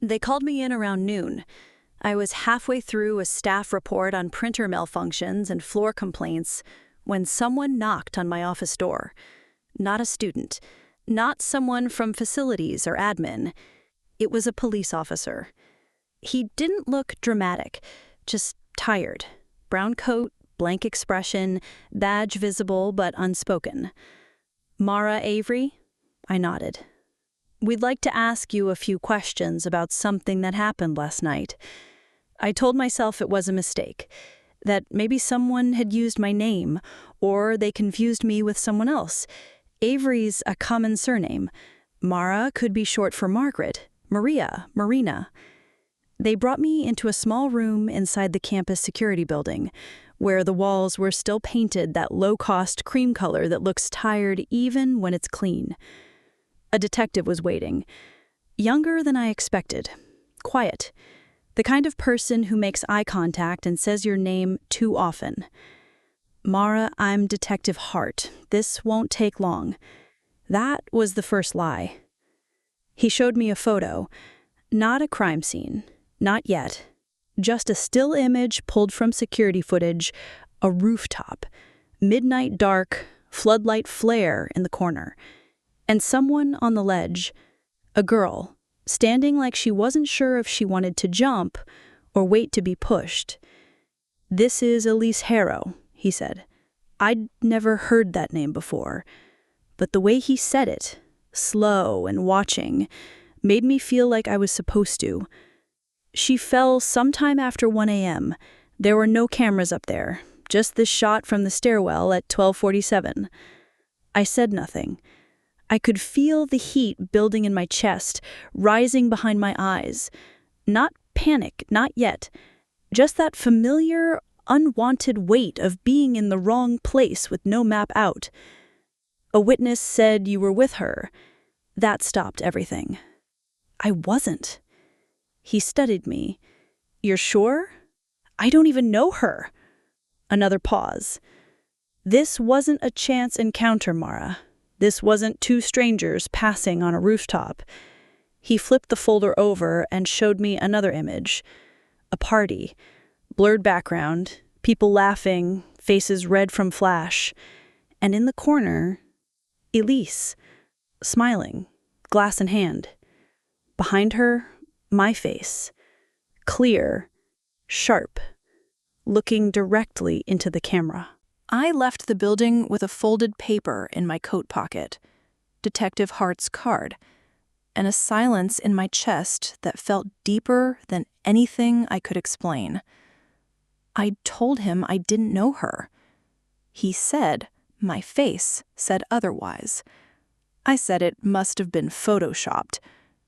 They called me in around noon. I was halfway through a staff report on printer malfunctions and floor complaints when someone knocked on my office door. Not a student, not someone from facilities or admin. It was a police officer. He didn't look dramatic, just tired. Brown coat, blank expression, badge visible but unspoken. "Mara Avery?" I nodded. "We'd like to ask you a few questions about something that happened last night." I told myself it was a mistake, that maybe someone had used my name, or they confused me with someone else. Avery's a common surname. Mara could be short for Margaret, Maria, Marina. They brought me into a small room inside the campus security building, where the walls were still painted that low-cost cream color that looks tired even when it's clean. A detective was waiting. Younger than I expected. Quiet. The kind of person who makes eye contact and says your name too often. "Mara, I'm Detective Hart. This won't take long." That was the first lie. He showed me a photo. Not a crime scene. Not yet. Just a still image pulled from security footage, a rooftop. Midnight dark, floodlight flare in the corner. And someone on the ledge. A girl, standing like she wasn't sure if she wanted to jump or wait to be pushed. "This is Elise Harrow," he said. I'd never heard that name before, but the way he said it, slow and watching, made me feel like I was supposed to. "She fell sometime after 1 a.m. There were no cameras up there, just this shot from the stairwell at 12:47. I said nothing. I could feel the heat building in my chest, rising behind my eyes. Not panic, not yet. Just that familiar, unwanted weight of being in the wrong place with no map out. "A witness said you were with her." That stopped everything. I wasn't. He studied me. "You're sure?" "I don't even know her." Another pause. "This wasn't a chance encounter, Mara. This wasn't two strangers passing on a rooftop." He flipped the folder over and showed me another image. A party. Blurred background, people laughing, faces red from flash. And in the corner, Elise, smiling, glass in hand. Behind her, my face. Clear, sharp, looking directly into the camera. I left the building with a folded paper in my coat pocket, Detective Hart's card, and a silence in my chest that felt deeper than anything I could explain. I told him I didn't know her. He said my face said otherwise. I said it must have been photoshopped.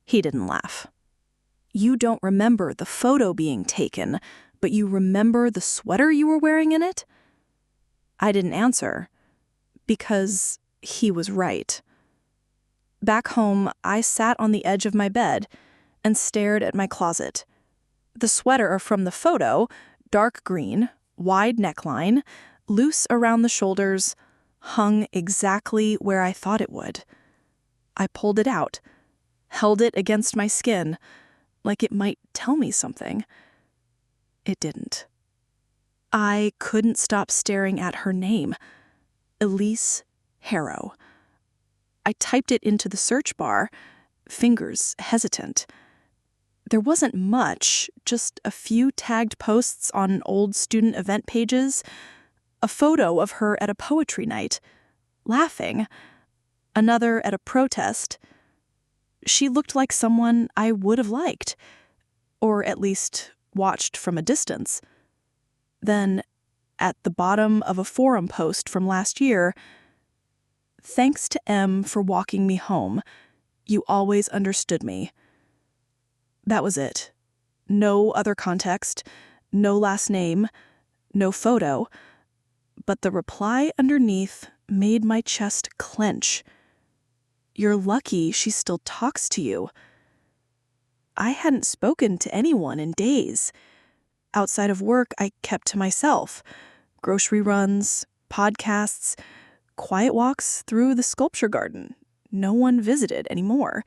He didn't laugh. "You don't remember the photo being taken, but you remember the sweater you were wearing in it?" I didn't answer, because he was right. Back home, I sat on the edge of my bed and stared at my closet. The sweater from the photo, dark green, wide neckline, loose around the shoulders, hung exactly where I thought it would. I pulled it out, held it against my skin, like it might tell me something. It didn't. I couldn't stop staring at her name, Elise Harrow. I typed it into the search bar, fingers hesitant. There wasn't much, just a few tagged posts on old student event pages, a photo of her at a poetry night, laughing, another at a protest. She looked like someone I would have liked, or at least watched from a distance. Then, at the bottom of a forum post from last year, "Thanks to M for walking me home. You always understood me." That was it. No other context, no last name, no photo, but the reply underneath made my chest clench. "You're lucky she still talks to you." I hadn't spoken to anyone in days. Outside of work, I kept to myself. Grocery runs, podcasts, quiet walks through the sculpture garden. No one visited anymore.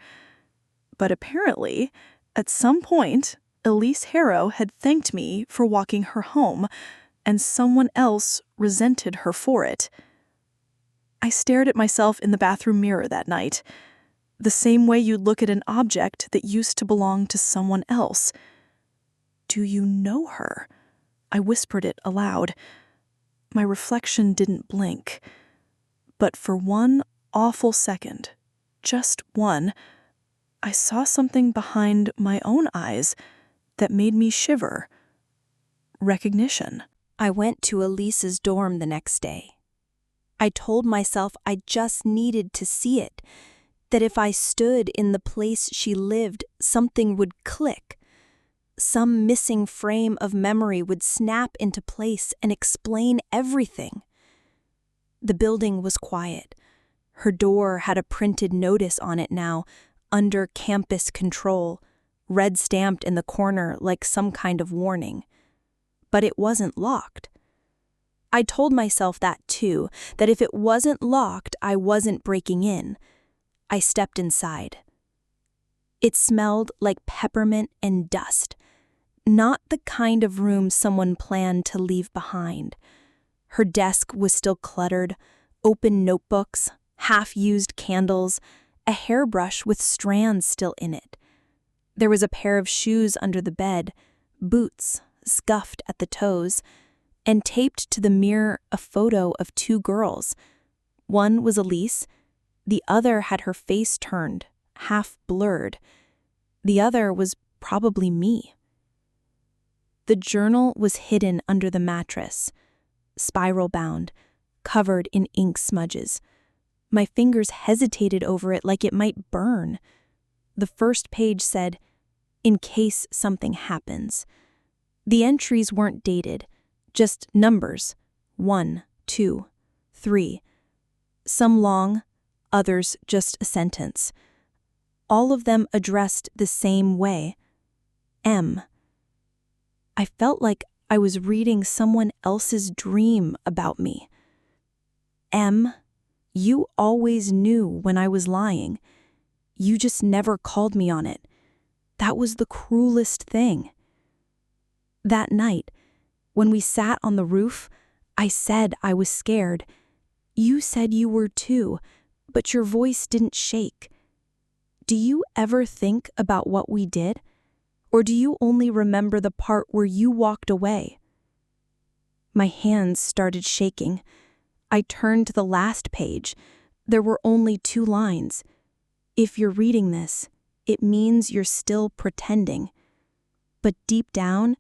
But apparently, At some point, Elise Harrow had thanked me for walking her home, and someone else resented her for it. I stared at myself in the bathroom mirror that night, the same way you'd look at an object that used to belong to someone else. "Do you know her?" I whispered it aloud. My reflection didn't blink. But for one awful second, just one, I saw something behind my own eyes that made me shiver. Recognition. I went to Elise's dorm the next day. I told myself I just needed to see it, that if I stood in the place she lived, something would click. Some missing frame of memory would snap into place and explain everything. The building was quiet. Her door had a printed notice on it now, "Under campus control," red stamped in the corner like some kind of warning. But it wasn't locked. I told myself that too, that if it wasn't locked, I wasn't breaking in. I stepped inside. It smelled like peppermint and dust. Not the kind of room someone planned to leave behind. Her desk was still cluttered, open notebooks, half-used candles, a hairbrush with strands still in it. There was a pair of shoes under the bed, boots, scuffed at the toes, and taped to the mirror a photo of two girls. One was Elise, the other had her face turned, half blurred. The other was probably me. The journal was hidden under the mattress, spiral-bound, covered in ink smudges. My fingers hesitated over it like it might burn. The first page said, "In case something happens." The entries weren't dated, just numbers, 1, 2, 3. Some long, others just a sentence. All of them addressed the same way, M. I felt like I was reading someone else's dream about me. M, you always knew when I was lying. You just never called me on it. That was the cruelest thing. That night, when we sat on the roof, I said I was scared. You said you were too, but your voice didn't shake. Do you ever think about what we did? Or do you only remember the part where you walked away? My hands started shaking. I turned to the last page. There were only 2 lines. If you're reading this, it means you're still pretending. But deep down,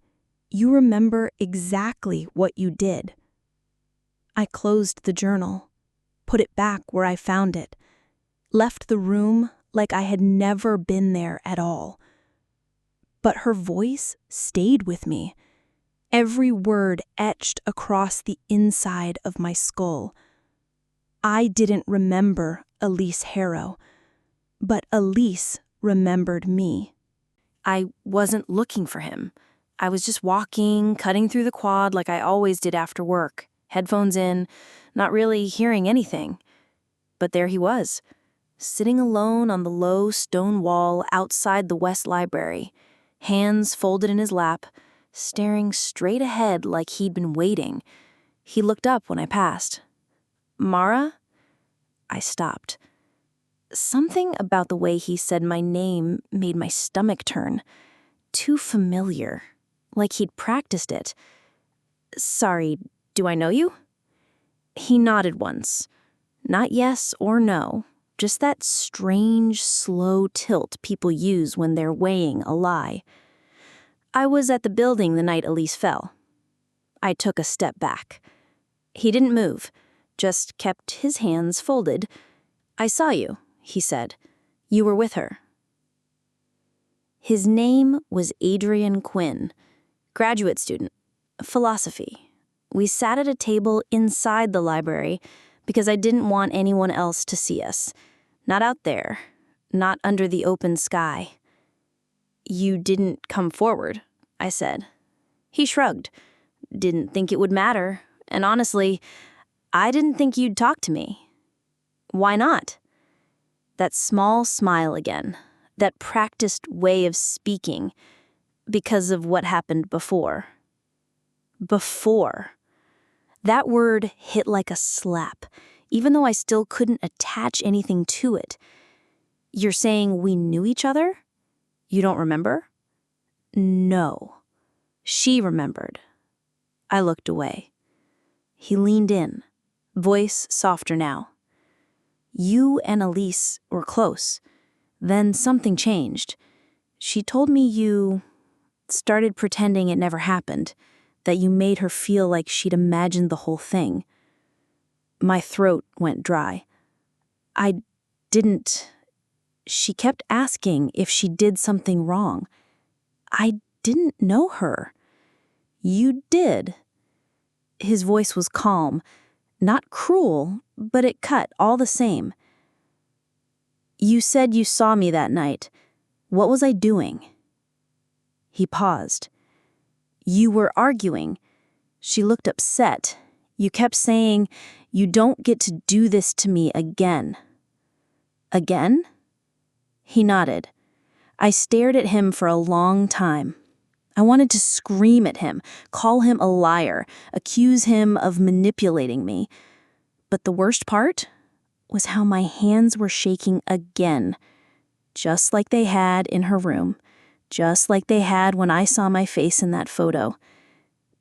you remember exactly what you did. I closed the journal, put it back where I found it, left the room like I had never been there at all. But her voice stayed with me, every word etched across the inside of my skull. I didn't remember Elise Harrow, but Elise remembered me. I wasn't looking for him. I was just walking, cutting through the quad like I always did after work, headphones in, not really hearing anything. But there he was, sitting alone on the low stone wall outside the West Library, hands folded in his lap, staring straight ahead like he'd been waiting. He looked up when I passed. "Mara?" I stopped. Something about the way he said my name made my stomach turn. Too familiar, like he'd practiced it. "Sorry, do I know you?" He nodded once. Not yes or no, just that strange, slow tilt people use when they're weighing a lie. "I was at the building the night Elise fell." I took a step back. He didn't move, just kept his hands folded. "I saw you," he said. "You were with her." His name was Adrian Quinn, graduate student, philosophy. We sat at a table inside the library because I didn't want anyone else to see us. Not out there, not under the open sky. "You didn't come forward," I said. He shrugged. "Didn't think it would matter, and honestly, I didn't think you'd talk to me." "Why not?" That small smile again, that practiced way of speaking because of what happened before. Before. That word hit like a slap, even though I still couldn't attach anything to it. You're saying we knew each other? You don't remember? No. She remembered. I looked away. He leaned in, voice softer now. You and Elise were close. Then something changed. She told me you started pretending it never happened, that you made her feel like she'd imagined the whole thing. My throat went dry. I didn't. She kept asking if she did something wrong. I didn't know her. You did. His voice was calm, not cruel, but it cut all the same. You said you saw me that night. What was I doing? He paused. You were arguing. She looked upset. You kept saying, you don't get to do this to me again. Again? He nodded. I stared at him for a long time. I wanted to scream at him, call him a liar, accuse him of manipulating me. But the worst part was how my hands were shaking again, just like they had in her room, just like they had when I saw my face in that photo,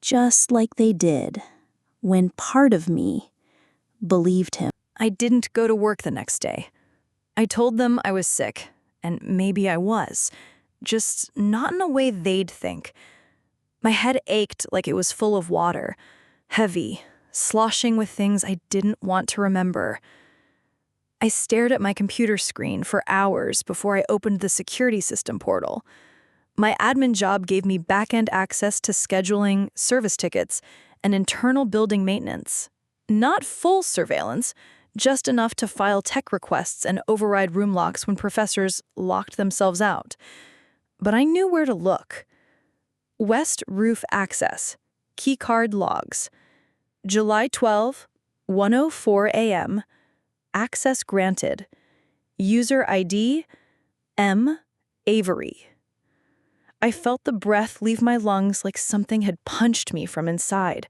just like they did when part of me believed him. I didn't go to work the next day. I told them I was sick, and maybe I was, just not in a way they'd think. My head ached like it was full of water, heavy, sloshing with things I didn't want to remember. I stared at my computer screen for hours before I opened the security system portal. My admin job gave me back-end access to scheduling, service tickets, and internal building maintenance. Not full surveillance, just enough to file tech requests and override room locks when professors locked themselves out. But I knew where to look. West Roof Access, keycard logs. July 12, 1:04 a.m., access granted. User ID, M. Avery. I felt the breath leave my lungs like something had punched me from inside.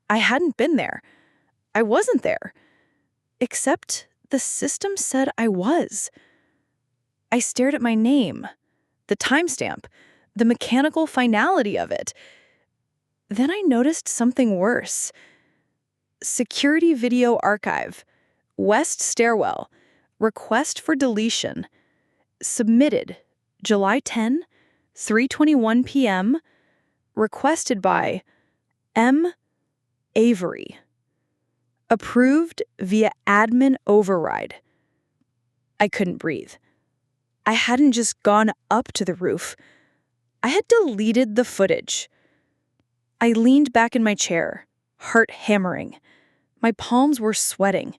I hadn't been there. I wasn't there. Except the system said I was. I stared at my name, the timestamp, the mechanical finality of it. Then I noticed something worse. Security video archive, West Stairwell, request for deletion. Submitted, July 10, 3:21 p.m., requested by M. Avery. Approved via admin override. I couldn't breathe. I hadn't just gone up to the roof. I had deleted the footage. I leaned back in my chair, heart hammering. My palms were sweating.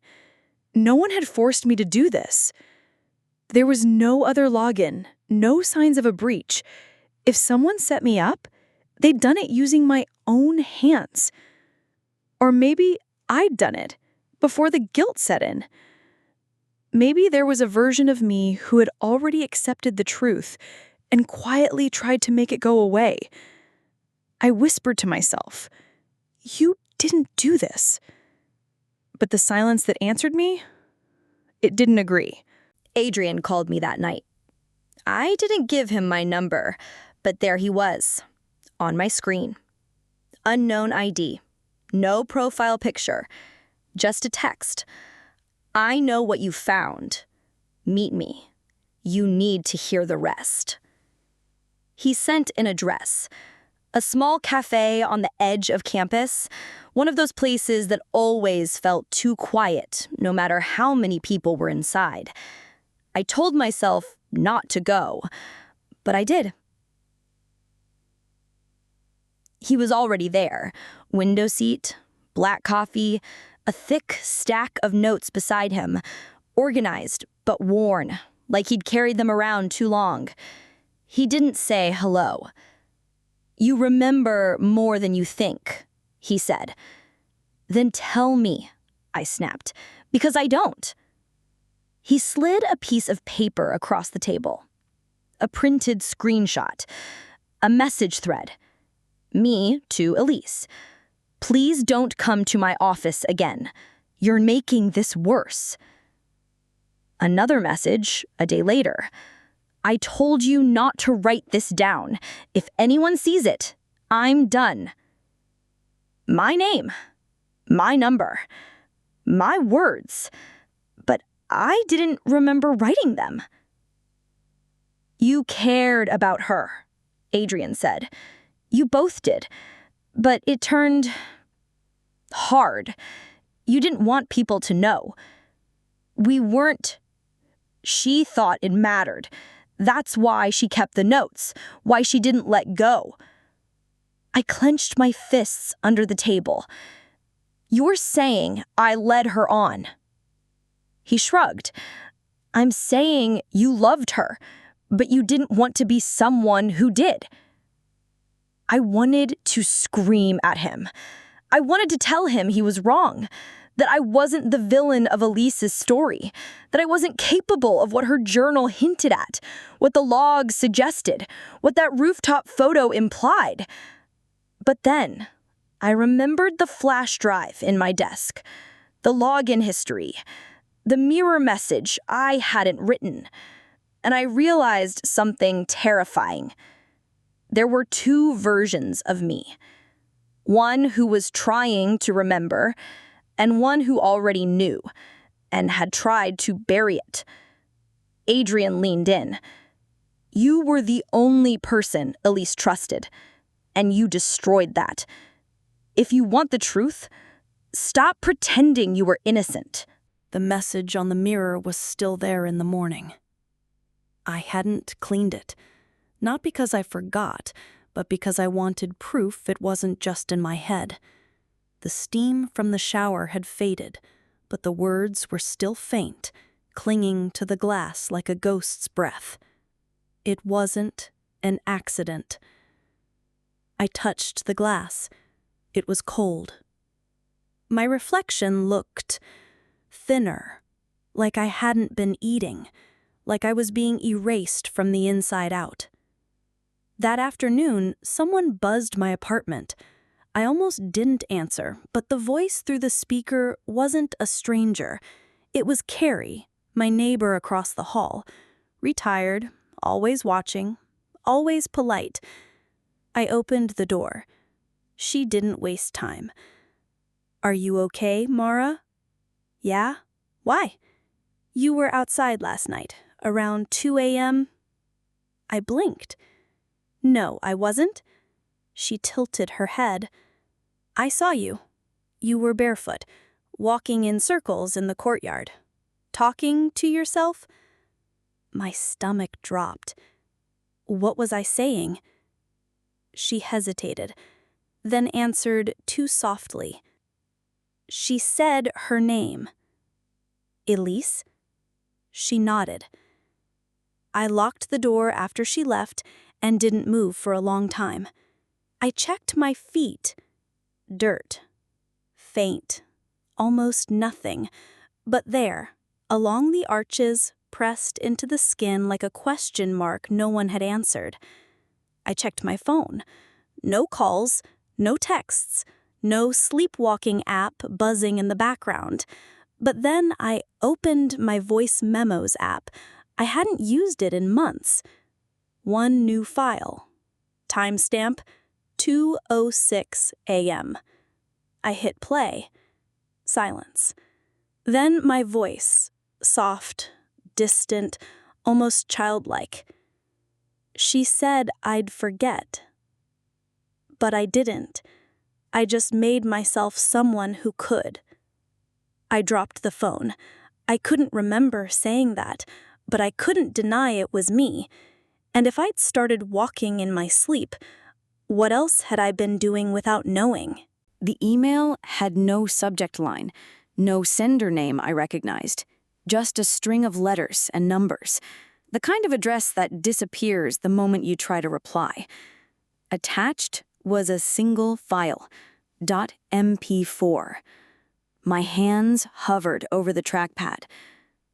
No one had forced me to do this. There was no other login, no signs of a breach. If someone set me up, they'd done it using my own hands. Or maybe I'd done it before the guilt set in. Maybe there was a version of me who had already accepted the truth and quietly tried to make it go away. I whispered to myself, "You didn't do this." But the silence that answered me, it didn't agree. Adrian called me that night. I didn't give him my number, but there he was, on my screen. Unknown ID, no profile picture, just a text. I know what you found. Meet me. You need to hear the rest. He sent an address, a small cafe on the edge of campus, one of those places that always felt too quiet, no matter how many people were inside. I told myself not to go, but I did. He was already there. Window seat, black coffee, a thick stack of notes beside him, organized but worn, like he'd carried them around too long. He didn't say hello. "You remember more than you think," he said. "Then tell me," I snapped, "because I don't." He slid a piece of paper across the table. a printed screenshot. A message thread. Me to Elise. Please don't come to my office again. You're making this worse. Another message, a day later. I told you not to write this down. If anyone sees it, I'm done. My name, my number, my words, but I didn't remember writing them. You cared about her, Adrian said. You both did, but it turned hard. You didn't want people to know. We weren't. She thought it mattered. That's why she kept the notes, why she didn't let go. I clenched my fists under the table. You're saying I led her on. He shrugged. I'm saying you loved her, but you didn't want to be someone who did. I wanted to scream at him. I wanted to tell him he was wrong, that I wasn't the villain of Elise's story, that I wasn't capable of what her journal hinted at, what the logs suggested, what that rooftop photo implied. But then, I remembered the flash drive in my desk, the login history, the mirror message I hadn't written, and I realized something terrifying. There were two versions of me. One who was trying to remember, and one who already knew, and had tried to bury it. Adrian leaned in. You were the only person Elise trusted, and you destroyed that. If you want the truth, stop pretending you were innocent. The message on the mirror was still there in the morning. I hadn't cleaned it, not because I forgot, but because I wanted proof it wasn't just in my head. The steam from the shower had faded, but the words were still faint, clinging to the glass like a ghost's breath. It wasn't an accident. I touched the glass. It was cold. My reflection looked thinner, like I hadn't been eating, like I was being erased from the inside out. That afternoon, someone buzzed my apartment. I almost didn't answer, but the voice through the speaker wasn't a stranger. It was Carrie, my neighbor across the hall. Retired, always watching, always polite. I opened the door. She didn't waste time. Are you okay, Mara? Yeah? Why? You were outside last night, around 2 a.m. I blinked. No, I wasn't. She tilted her head. I saw you. You were barefoot, walking in circles in the courtyard. Talking to yourself? My stomach dropped. What was I saying? She hesitated, then answered too softly. She said her name. Elise? She nodded. I locked the door after she left and didn't move for a long time. I checked my feet. Dirt. Faint. Almost nothing. But there, along the arches, pressed into the skin like a question mark no one had answered. I checked my phone. No calls, no texts, no sleepwalking app buzzing in the background. But then I opened my voice memos app. I hadn't used it in months. One new file. Timestamp 2:06 a.m. I hit play. Silence. Then my voice, soft, distant, almost childlike. She said I'd forget. But I didn't. I just made myself someone who could. I dropped the phone. I couldn't remember saying that, but I couldn't deny it was me. And if I'd started walking in my sleep, what else had I been doing without knowing? The email had no subject line, no sender name I recognized, just a string of letters and numbers, the kind of address that disappears the moment you try to reply. Attached was a single file, .mp4. My hands hovered over the trackpad.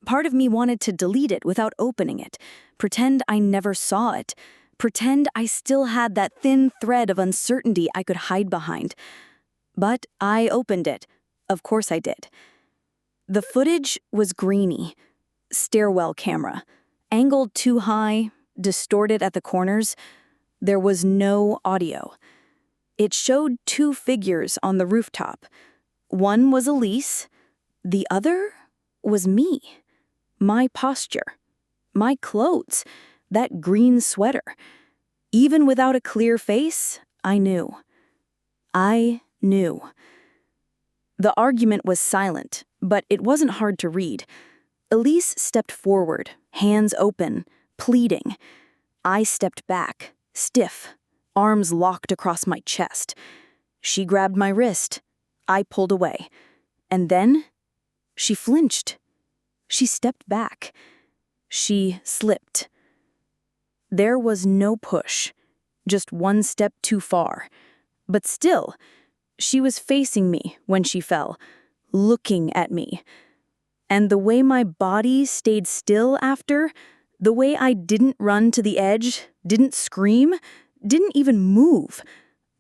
Part of me wanted to delete it without opening it, pretend I never saw it, pretend I still had that thin thread of uncertainty I could hide behind. But I opened it. Of course I did. The footage was grainy. Stairwell camera. Angled too high, distorted at the corners. There was no audio. It showed two figures on the rooftop. One was Elise. The other was me. My posture. My clothes. That green sweater. Even without a clear face, I knew. I knew. The argument was silent, but it wasn't hard to read. Elise stepped forward, hands open, pleading. I stepped back, stiff, arms locked across my chest. She grabbed my wrist. I pulled away. And then, she flinched. She stepped back. She slipped. There was no push, just one step too far. But still, she was facing me when she fell, looking at me. And the way my body stayed still after, the way I didn't run to the edge, didn't scream, didn't even move,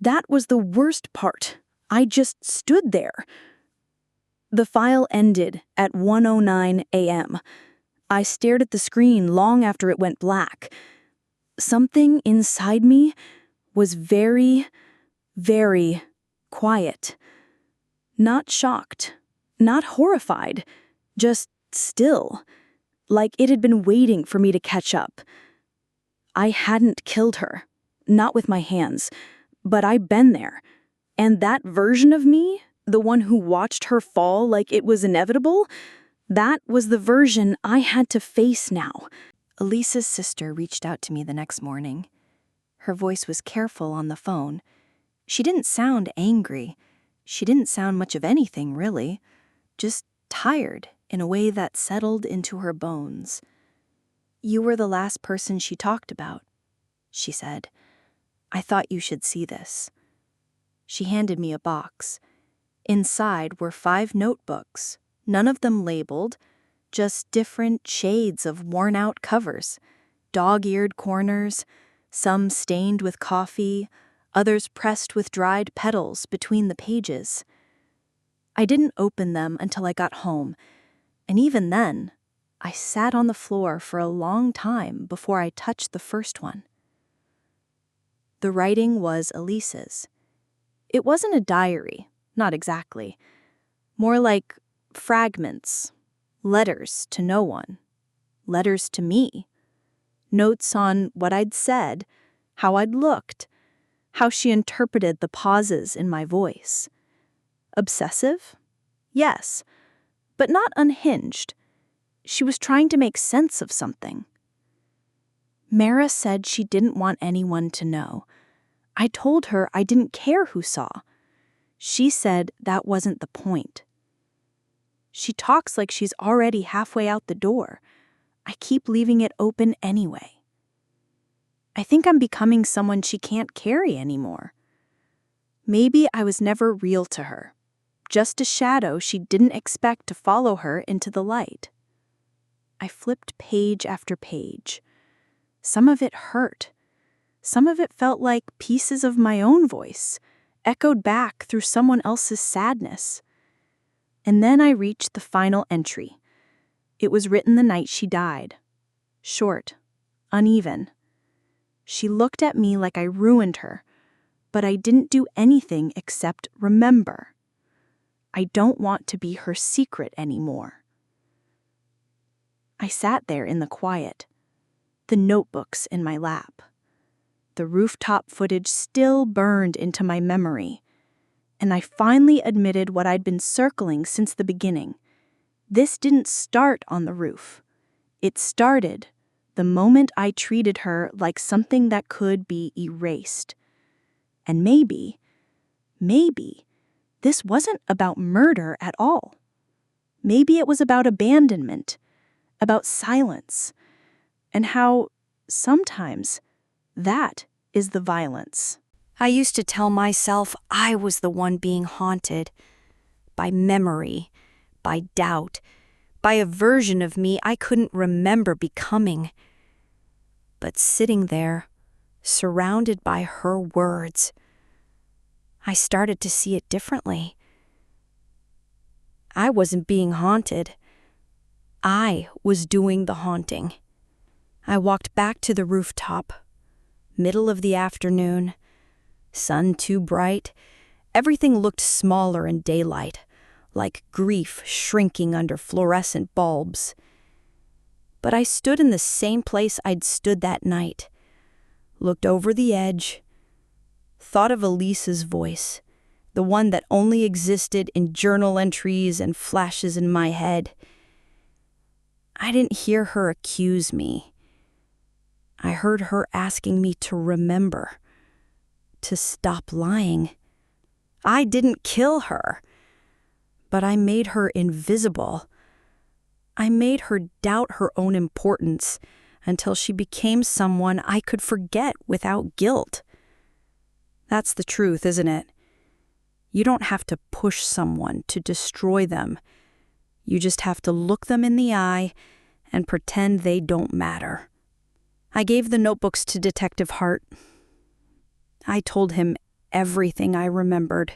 that was the worst part. I just stood there. The file ended at 1:09 a.m. I stared at the screen long after it went black. Something inside me was very, very quiet. Not shocked, not horrified, just still, like it had been waiting for me to catch up. I hadn't killed her, not with my hands, but I'd been there. And that version of me, the one who watched her fall like it was inevitable, that was the version I had to face now. Elise's sister reached out to me the next morning. Her voice was careful on the phone. She didn't sound angry. She didn't sound much of anything, really. Just tired in a way that settled into her bones. "You were the last person she talked about," she said. "I thought you should see this." She handed me a box. Inside were 5 notebooks, none of them labeled, just different shades of worn-out covers, dog-eared corners, some stained with coffee, others pressed with dried petals between the pages. I didn't open them until I got home, and even then, I sat on the floor for a long time before I touched the first one. The writing was Elise's. It wasn't a diary, not exactly. More like fragments, letters to no one, letters to me, notes on what I'd said, how I'd looked, how she interpreted the pauses in my voice. Obsessive? Yes, but not unhinged. She was trying to make sense of something. Mara said she didn't want anyone to know. I told her I didn't care who saw. She said that wasn't the point. She talks like she's already halfway out the door. I keep leaving it open anyway. I think I'm becoming someone she can't carry anymore. Maybe I was never real to her, just a shadow she didn't expect to follow her into the light. I flipped page after page. Some of it hurt. Some of it felt like pieces of my own voice, echoed back through someone else's sadness. And then I reached the final entry. It was written the night she died. Short, uneven. She looked at me like I ruined her, but I didn't do anything except remember. I don't want to be her secret anymore. I sat there in the quiet, the notebooks in my lap. The rooftop footage still burned into my memory, and I finally admitted what I'd been circling since the beginning. This didn't start on the roof. It started the moment I treated her like something that could be erased. And maybe, this wasn't about murder at all. Maybe it was about abandonment, about silence, and how sometimes that is the violence. I used to tell myself I was the one being haunted by memory, by doubt, by a version of me I couldn't remember becoming. But sitting there, surrounded by her words, I started to see it differently. I wasn't being haunted. I was doing the haunting. I walked back to the rooftop. Middle of the afternoon. Sun too bright. Everything looked smaller in daylight, like grief shrinking under fluorescent bulbs. But I stood in the same place I'd stood that night, looked over the edge, thought of Elise's voice, the one that only existed in journal entries and flashes in my head. I didn't hear her accuse me. I heard her asking me to remember, to stop lying. I didn't kill her, but I made her invisible. I made her doubt her own importance until she became someone I could forget without guilt. That's the truth, isn't it? You don't have to push someone to destroy them. You just have to look them in the eye and pretend they don't matter. I gave the notebooks to Detective Hart. I told him everything I remembered.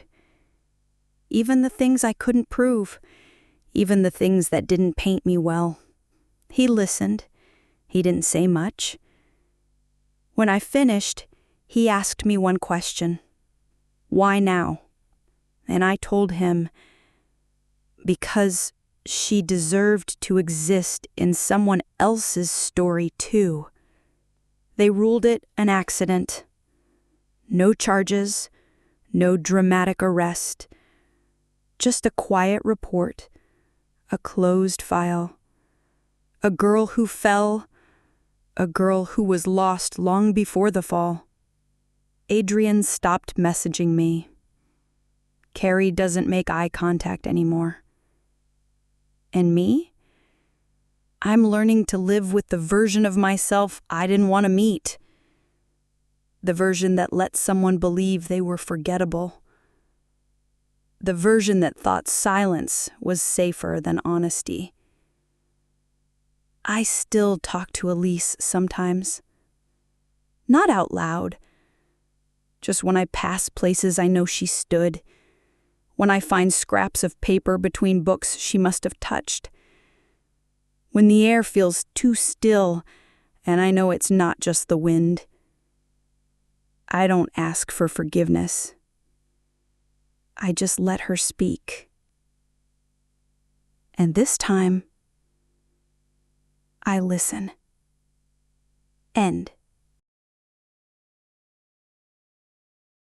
Even the things I couldn't prove. Even the things that didn't paint me well. He listened. He didn't say much. When I finished, he asked me one question. Why now? And I told him, because she deserved to exist in someone else's story too. They ruled it an accident. No charges, no dramatic arrest. Just a quiet report, a closed file. A girl who fell, a girl who was lost long before the fall. Adrian stopped messaging me. Carrie doesn't make eye contact anymore. And me? I'm learning to live with the version of myself I didn't want to meet. The version that let someone believe they were forgettable. The version that thought silence was safer than honesty. I still talk to Elise sometimes. Not out loud. Just when I pass places I know she stood. When I find scraps of paper between books she must have touched. When the air feels too still and I know it's not just the wind. I don't ask for forgiveness. I just let her speak. And this time, I listen. End.